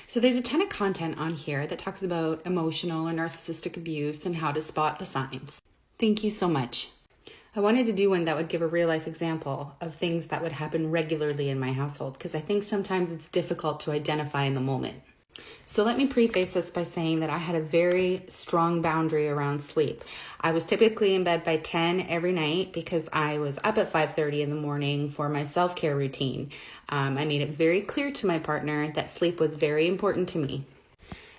So there's a ton of content on here that talks about emotional and narcissistic abuse and how to spot the signs. Thank you so much. I wanted to do one that would give a real life example of things that would happen regularly in my household, because I think sometimes it's difficult to identify in the moment. So let me preface this by saying that I had a very strong boundary around sleep. I was typically in bed by 10 every night because I was up at 5:30 in the morning for my self-care routine. I made it very clear to my partner that sleep was very important to me.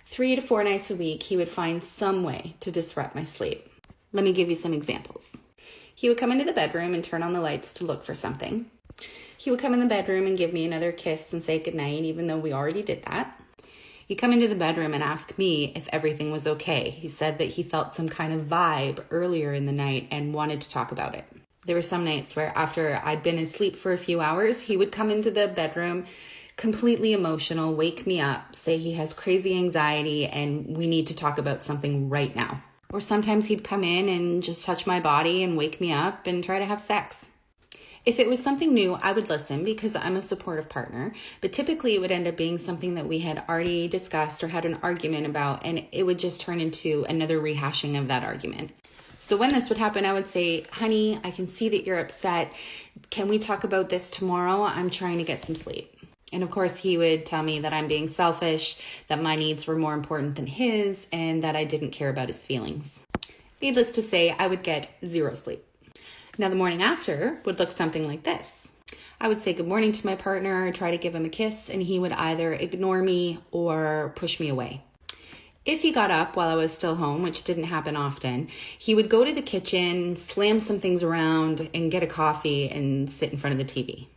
3 to 4 nights a week, he would find some way to disrupt my sleep. Let me give you some examples. He would come into the bedroom and turn on the lights to look for something. He would come in the bedroom and give me another kiss and say goodnight, even though we already did that. He'd come into the bedroom and ask me if everything was okay. He said that he felt some kind of vibe earlier in the night and wanted to talk about it. There were some nights where after I'd been asleep for a few hours, he would come into the bedroom completely emotional, wake me up, say he has crazy anxiety and we need to talk about something right now. Or sometimes he'd come in and just touch my body and wake me up and try to have sex. If it was something new, I would listen because I'm a supportive partner, but typically it would end up being something that we had already discussed or had an argument about, and it would just turn into another rehashing of that argument. So when this would happen, I would say, honey, I can see that you're upset. Can we talk about this tomorrow? I'm trying to get some sleep. And of course, he would tell me that I'm being selfish, that my needs were more important than his, and that I didn't care about his feelings. Needless to say, I would get zero sleep. Now, the morning after would look something like this. I would say good morning to my partner, try to give him a kiss, and he would either ignore me or push me away. If he got up while I was still home, which didn't happen often, he would go to the kitchen, slam some things around, and get a coffee and sit in front of the TV.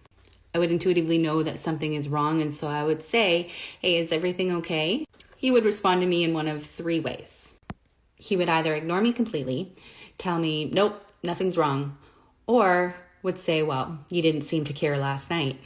I would intuitively know that something is wrong, and so I would say, hey, is everything okay? He would respond to me in one of 3 ways. He would either ignore me completely, tell me, nope, nothing's wrong, or would say, well, you didn't seem to care last night.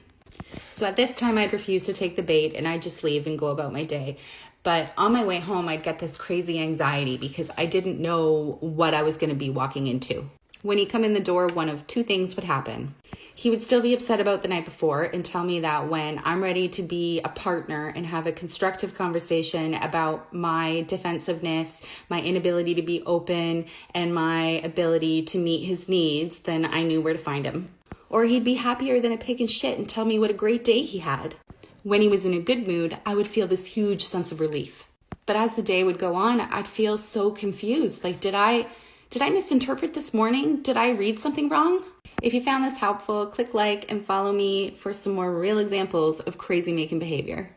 So at this time, I'd refuse to take the bait and I'd just leave and go about my day. But on my way home, I'd get this crazy anxiety because I didn't know what I was going to be walking into. When he'd come in the door, one of 2 things would happen. He would still be upset about the night before and tell me that when I'm ready to be a partner and have a constructive conversation about my defensiveness, my inability to be open, and my ability to meet his needs, then I knew where to find him. Or he'd be happier than a pig in shit and tell me what a great day he had. When he was in a good mood, I would feel this huge sense of relief. But as the day would go on, I'd feel so confused. Like, did I misinterpret this morning? Did I read something wrong? If you found this helpful, click like and follow me for some more real examples of crazy making behavior.